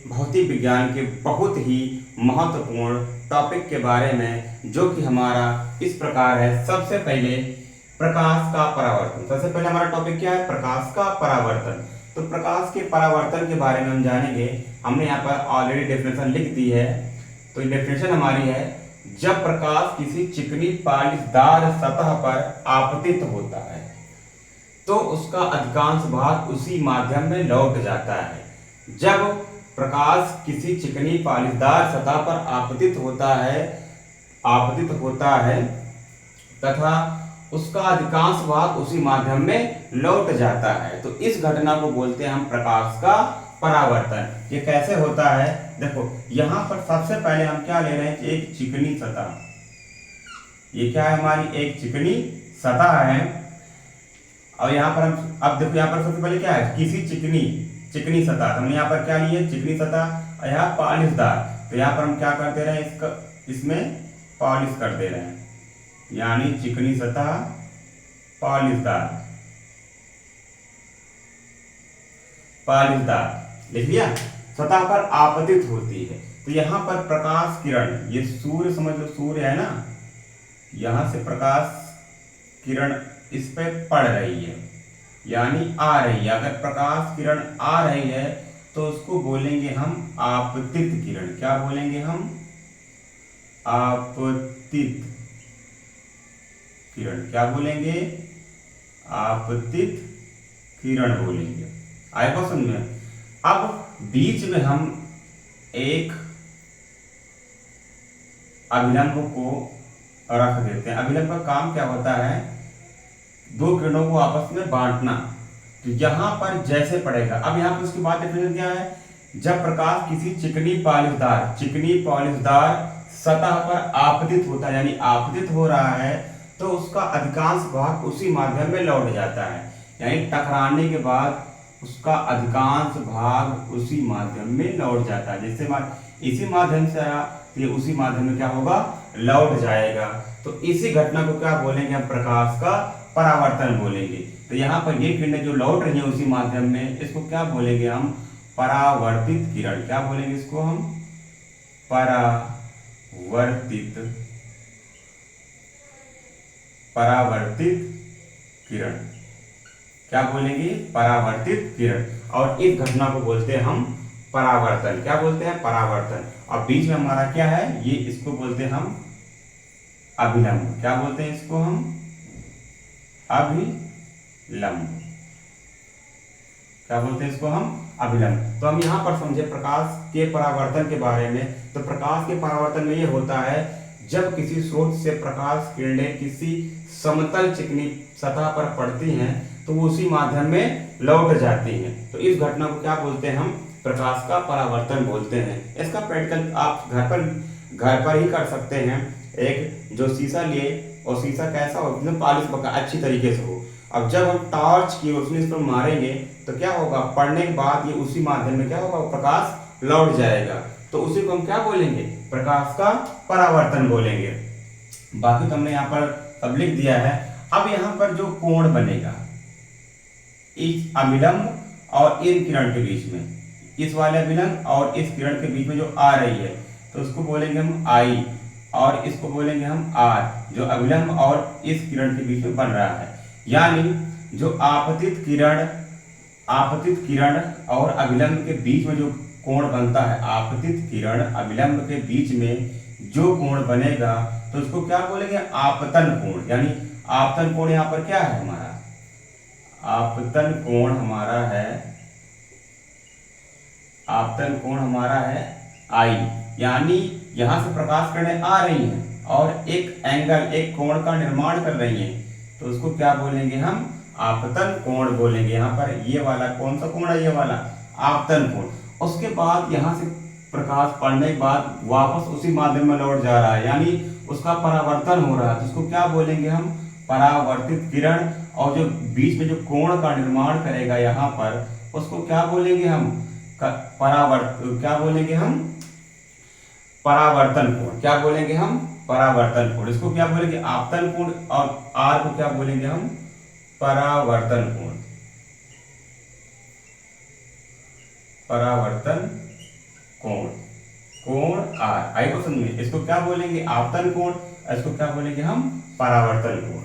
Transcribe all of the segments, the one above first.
भौतिक विज्ञान के बहुत ही महत्वपूर्ण टॉपिक के बारे में, जो कि हमारा इस प्रकार है। सबसे पहले प्रकाश का परावर्तन। सबसे पहले हमारा टॉपिक क्या है? प्रकाश का परावर्तन। तो प्रकाश के परावर्तन के बारे में हम जानेंगे। हमने यहाँ पर ऑलरेडी डेफिनेशन लिख दी है। तो ये डेफिनेशन हमारी है, जब प्रकाश किसी चिकनी पालिशदार सतह पर आपतित होता है तो उसका अधिकांश भाग उसी माध्यम में लौट जाता है। जब प्रकाश किसी चिकनी पालिशदार सतह पर आपतित होता है तथा उसका अधिकांश भाग उसी माध्यम में लौट जाता है, तो इस घटना को बोलते हैं हम प्रकाश का परावर्तन। ये कैसे होता है? देखो, यहाँ पर सबसे पहले हम क्या ले रहे हैं? एक चिकनी सतह। ये क्या है? हमारी एक चिकनी सतह है। और यहाँ पर हम अब देखो, यहाँ पर सबसे पहले क्या है? किसी चिकनी सतह। हमने यहाँ पर क्या ली है? चिकनी सतह। और यहाँ पॉलिशदार। तो यहाँ पर हम क्या कर दे रहे हैं? इसमें पॉलिश कर दे रहे हैं, यानी चिकनी सतह पॉलिशदार लिख लिया। सतह पर आपतित होती है। तो यहाँ पर प्रकाश किरण, ये सूर्य समझ लो, सूर्य है ना, यहां से प्रकाश किरण इस पे पड़ रही है, यानी आ रही है। अगर प्रकाश किरण आ रही है तो उसको बोलेंगे हम आपतित किरण। क्या बोलेंगे हम? आपतित किरण। क्या बोलेंगे? आपतित किरण बोलेंगे। आएगा समझ में? अब बीच में हम एक अभिलंब को रख देते हैं। अभिलंब का काम क्या होता है? दो किरणों को आपस में बांटना। तो यहां पर जैसे पड़ेगा, अब यहां पर उसके बाद डेफिनेशन क्या है? जब प्रकाश किसी चिकनी पॉलिशदार सतह पर आपतित होता है, यानी आपतित हो रहा है, तो उसका अधिकांश भाग उसी माध्यम में लौट जाता है। यानी टकराने के बाद उसका अधिकांश भाग उसी माध्यम में लौट जाता है। जैसे इसी माध्यम से आया तो ये उसी माध्यम में क्या होगा? लौट जाएगा। तो इसी घटना को क्या बोलेंगे? हम प्रकाश का परावर्तन बोलेंगे। तो यहाँ पर ये किरणें जो लौट रही हैं उसी माध्यम में, इसको क्या बोलेंगे हम? परावर्तित किरण। क्या बोलेंगे इसको हम? परावर्तित किरण। क्या बोलेंगे? परावर्तित किरण। और इस घटना को बोलते हैं हम परावर्तन। क्या बोलते हैं? परावर्तन। और बीच में हमारा क्या है? ये इसको बोलते हैं हम अभिलंब। क्या बोलते हैं इसको हम? अभिलंब। क्या बोलते हैं इसको हम? अभिलंब। तो हम यहाँ पर समझे प्रकाश के परावर्तन के बारे में। तो प्रकाश के परावर्तन में ये होता है, जब किसी स्रोत से प्रकाश किरणें किसी समतल चिकनी सतह पर पड़ती हैं तो वो उसी माध्यम में लौट जाती हैं। तो इस घटना को क्या बोलते हैं? हम प्रकाश का परावर्तन बोलते हैं। इसका प्रैक्टिकल आप घर पर ही कर सकते हैं। एक जो शीशा लिए, और शीशा कैसा हो? एकदम पॉलिश पका, अच्छी तरीके से हो। अब जब हम टॉर्च की रोशनी इस पर मारेंगे तो क्या होगा? पड़ने के बाद ये उसी माध्यम में क्या होगा? प्रकाश लौट जाएगा। तो उसी को हम क्या बोलेंगे? प्रकाश का परावर्तन बोलेंगे। बाकी तो हमने यहाँ पर सब लिख दिया है। अब यहाँ पर जो कोण बनेगा इस अभिलंब और इन किरण के बीच में, इस वाले अभिलंब और इस किरण के बीच में जो आ रही है, तो उसको बोलेंगे हम आई, और इसको बोलेंगे हम आर, जो अभिलंब और इस किरण के बीच में बन रहा है। यानी जो आपतित किरण और अभिलंब के बीच में जो कोण बनता है, आपतित किरण अभिलंब के बीच में जो कोण बनेगा, तो उसको क्या बोलेंगे? आपतन कोण। यानी आपतन कोण यहाँ पर क्या है हमारा? आपतन कोण हमारा है आई। यानी यहां से प्रकाश किरणें आ रही हैं और एक कोण का निर्माण कर रही हैं, तो उसको क्या बोलेंगे? हम आपतन कोण बोलेंगे। यहाँ पर ये वाला कौन सा कोण है? ये वाला आपतन कोण। उसके बाद यहाँ से प्रकाश पड़ने के बाद वापस उसी माध्यम में लौट जा रहा है, यानी उसका परावर्तन हो रहा है, तो उसको क्या बोलेंगे? हम परावर्तित किरण। और जो बीच में जो कोण का निर्माण करेगा यहाँ पर, उसको क्या बोलेंगे हम? क्या बोलेंगे हम? परावर्तन कोण। क्या बोलेंगे हम? परावर्तन कोण। इसको क्या बोलेंगे? आपतन कोण। और आर को क्या बोलेंगे हम? परावर्तन कोण। कोण, कोण आर। आई को समझ में, इसको क्या बोलेंगे आपतन कोण, इसको क्या बोलेंगे हम परावर्तन कोण।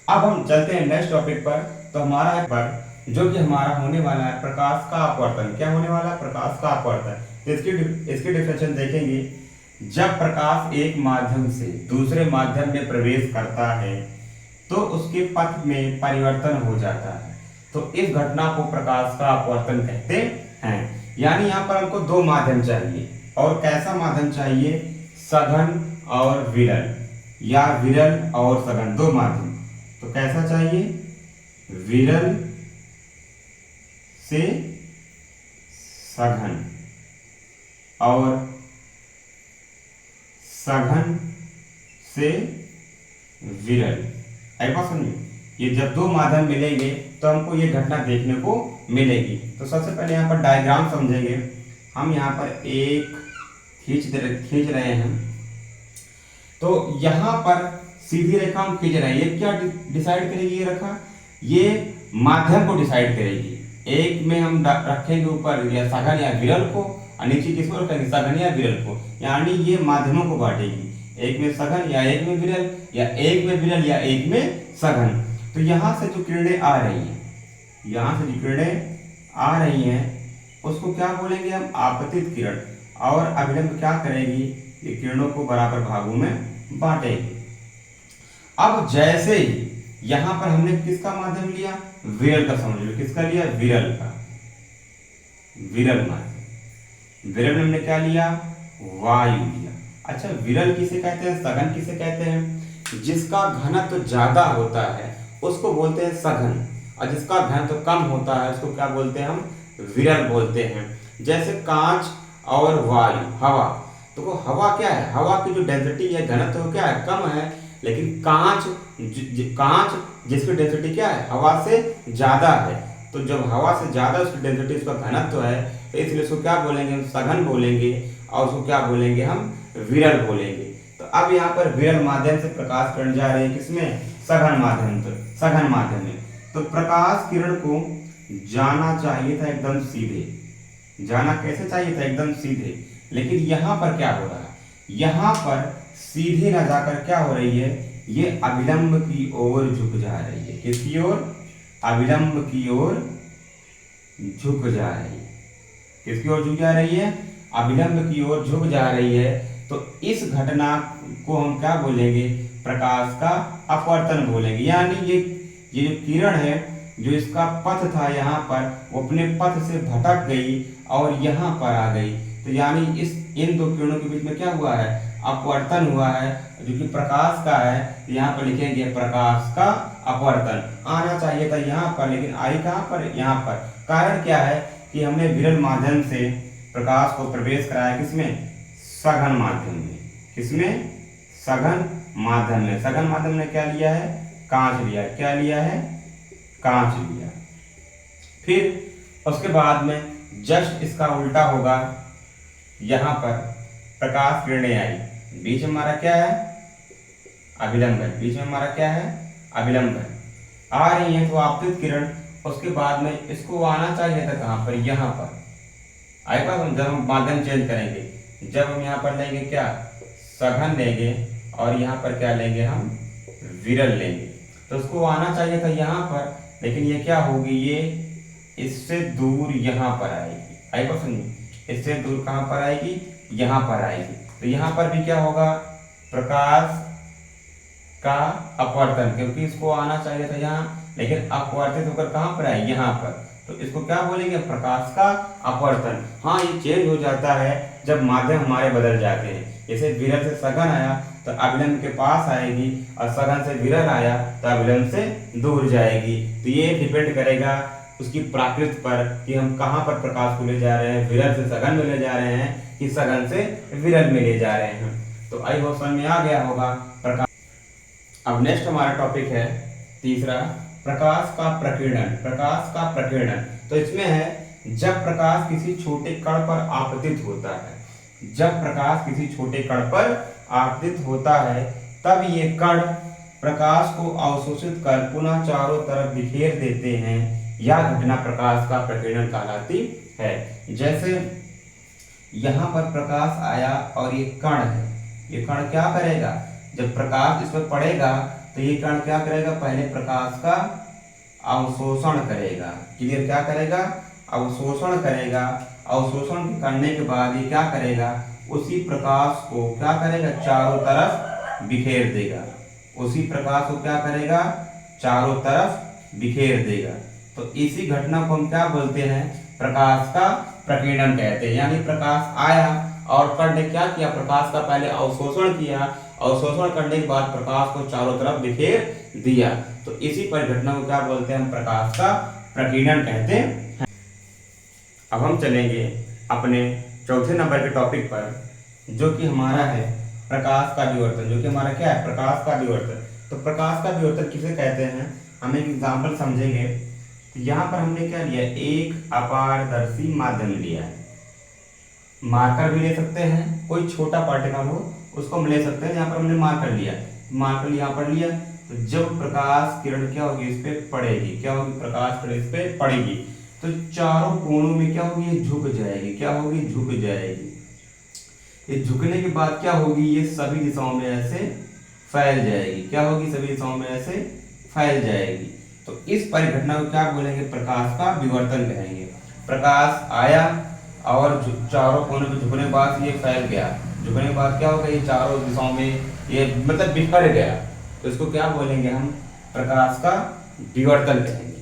अब हम चलते हैं नेक्स्ट टॉपिक पर। तो हमारा पर जो कि हमारा होने वाला है प्रकाश का अपवर्तन। क्या होने वाला है? प्रकाश का अपवर्तन। तो इसकी डिफिनेशन देखेंगे। जब प्रकाश एक माध्यम से दूसरे माध्यम में प्रवेश करता है तो उसके पथ में परिवर्तन हो जाता है, तो इस घटना को प्रकाश का अपवर्तन कहते हैं। यानी यहाँ पर हमको दो माध्यम चाहिए, और कैसा माध्यम चाहिए? सघन और विरल, या विरल और सघन, दो माध्यम। तो कैसा चाहिए? विरल से सघन और सघन से विरल। ऐसा समझिए, ये जब दो माध्यम मिलेंगे तो हमको ये घटना देखने को मिलेगी। तो सबसे पहले यहाँ पर डायग्राम समझेंगे। हम यहाँ पर एक खींच रहे हैं। तो यहाँ पर सीधी रेखा हम खींच रहे हैं। ये क्या डिसाइड करेगी? ये रेखा ये माध्यम को डिसाइड करेगी। एक में हम रखेंगे ऊपर या सघन या विरल को, और नीचे किसको रखेंगे? सघन या विरल को। यानी ये माध्यमों को बांटेगी, एक में सघन या एक में विरल, या एक में विरल या एक में सघन। तो यहाँ से जो किरणें आ रही हैं, यहाँ से जो किरणें आ रही हैं उसको क्या बोलेंगे हम? आपतित किरण। और अभिलंब क्या करेगी? ये किरणों को बराबर भागों में बांटेगी। अब जैसे ही यहाँ पर हमने किसका माध्यम लिया? विरल का। समझ लो किसका लिया? विरल का, विरल माध्यम। विरल में हमने क्या लिया? वायु लिया। अच्छा, विरल किसे कहते हैं? सघन किसे कहते हैं? जिसका घनत्व ज्यादा होता है उसको बोलते हैं सघन, और जिसका घनत्व कम होता है उसको क्या बोलते हैं? हम विरल बोलते हैं। जैसे कांच और वायु, हवा। तो हवा क्या है? हवा की जो डेंसिटी है, घनत्व क्या है? कम है। लेकिन कांच जिसकी डेंसिटी क्या है? हवा से ज्यादा है। तो जब हवा से ज्यादा उसकी डेंसिटी, उसका घनत्व है, तो इसलिए उसको क्या बोलेंगे? हम सघन बोलेंगे, और उसको क्या बोलेंगे? हम विरल बोलेंगे। तो अब यहाँ पर विरल माध्यम से प्रकाश किरण जा रही है किसमें? सघन माध्यम। तो सघन माध्यम में तो प्रकाश किरण को जाना चाहिए था एकदम सीधे। जाना कैसे चाहिए था? एकदम सीधे। लेकिन यहाँ पर क्या हो रहा है? यहाँ पर सीधे ना जाकर क्या हो रही है? ये अभिलंब की ओर झुक जा रही है। किसकी ओर? अभिलंब की ओर झुक जा रही है। किसकी ओर झुक जा रही है? अभिलंब की ओर झुक जा रही है। तो इस घटना को हम क्या बोलेंगे? प्रकाश का अपवर्तन बोलेंगे। यानी ये जो किरण है, जो इसका पथ था यहाँ पर, वो अपने पथ से भटक गई और यहाँ पर आ गई। तो यानी इन दो किरणों के बीच में क्या हुआ है? अपवर्तन हुआ है, जो कि प्रकाश का है। यहाँ पर लिखेंगे प्रकाश का अपवर्तन। आना चाहिए था यहाँ पर, लेकिन आई कहाँ पर? यहाँ पर। कारण क्या है? कि हमने विरल माध्यम से प्रकाश को प्रवेश कराया किसमें? सघन माध्यम में। किसमें? सघन माध्यम में। सघन माध्यम ने क्या लिया है? कांच लिया। क्या लिया है? कांच लिया। फिर उसके बाद में जस्ट इसका उल्टा होगा। यहाँ पर प्रकाश किरणें आई, बीच में हमारा क्या है? अभिलंब है। बीच में हमारा क्या है? अभिलंब है। आ रही है तो आपतित किरण। उसके बाद में इसको आना चाहिए था कहाँ पर? यहाँ पर। आए पास जब हम माध्यम चेंज करेंगे, जब हम यहाँ पर लेंगे क्या? सघन लेंगे, और यहाँ पर क्या लेंगे? हम विरल लेंगे। तो उसको आना चाहिए था यहाँ पर, लेकिन ये क्या होगी? ये इससे दूर यहाँ पर आएगी। आई बात समझिए, इससे दूर कहाँ पर आएगी? यहाँ पर आएगी। तो यहाँ पर भी क्या होगा? प्रकाश का अपवर्तन, क्योंकि इसको आना चाहिए था यहाँ, लेकिन अपवर्तित होकर कहाँ पर आएगी? यहाँ पर। तो इसको क्या बोलेंगे? प्रकाश का अपवर्तन। हाँ, ये चेंज हो जाता है जब माध्यम हमारे बदल जाते हैं। जैसे विरल से सघन आया तो अभिलंब के पास आएगी, और सघन से विरल आया तो अभिलंब से दूर जाएगी। तो ये डिपेंड करेगा उसकी प्राकृत पर कि हम कहाँ पर प्रकाश को ले जा रहे हैं। विरल से सघन में ले जा रहे हैं कि सघन से विरल में ले जा रहे हैं। तो आई होप समझ में आ गया होगा प्रकाश। अब नेक्स्ट हमारा टॉपिक है तीसरा, प्रकाश का प्रकीर्णन। प्रकाश का प्रकीर्णन तो इसमें है जब प्रकाश किसी छोटे कण पर आपतित होता है। जब प्रकाश किसी छोटे कण पर आपतित होता है तब ये कण प्रकाश को अवशोषित कर पुनः चारों तरफ बिखेर देते हैं। यह घटना प्रकाश का प्रकीर्णन कहलाती है। जैसे यहाँ पर प्रकाश आया और ये कण है, ये कण क्या करेगा, जब प्रकाश इस पर पड़ेगा तो ये कण क्या करेगा, पहले प्रकाश का अवशोषण करेगा। क्लियर, क्या करेगा, अवशोषण करेगा। अवशोषण करने के बाद ये क्या करेगा, उसी प्रकाश को क्या करेगा, चारों तरफ बिखेर देगा। उसी प्रकाश को क्या करेगा, चारों तरफ बिखेर देगा। तो इसी घटना को हम क्या बोलते हैं, प्रकाश का प्रकीर्णन कहते हैं। यानी प्रकाश आया और कण ने क्या किया, प्रकाश का पहले अवशोषण किया, अवशोषण करने के बाद प्रकाश को चारों तरफ बिखेर दिया। तो इसी परिघटना को क्या बोलते हैं, हम प्रकाश का प्रकीर्णन कहते हैं। अब हम चलेंगे अपने चौथे नंबर के टॉपिक पर, जो कि हमारा है प्रकाश का विवर्तन। जो कि हमारा क्या है, प्रकाश का विवर्तन। तो प्रकाश का विवर्तन किसे कहते हैं, हम एक एग्जाम्पल समझेंगे। तो यहाँ पर हमने क्या लिया, एक अपारदर्शी माध्यम लिया है। मार्कर भी ले सकते हैं, कोई छोटा पार्टिकल हो उसको हम ले सकते हैं। यहाँ पर हमने मार्कर लिया, मार्कर यहाँ पर लिया। तो जब प्रकाश किरण क्या होगी, इस पे पड़ेगी, क्या होगी, प्रकाश किरण इस पे पड़ेगी तो चारों कोणों में क्या होगी, ये झुक जाएगी। क्या होगी, झुक जाएगी। ये झुकने के बाद क्या होगी, ये सभी दिशाओं में ऐसे फैल जाएगी। क्या होगी, सभी दिशाओं में ऐसे फैल जाएगी। तो इस परिघटना को क्या बोलेंगे, प्रकाश का विवर्तन कहेंगे। प्रकाश आया और चारों कोनों पे झुकने के बाद ये फैल गया। झुकने के बाद क्या होगा, ये चारों दिशाओं में ये मतलब बिखर गया। तो इसको क्या बोलेंगे हम, प्रकाश का विवर्तन कहेंगे।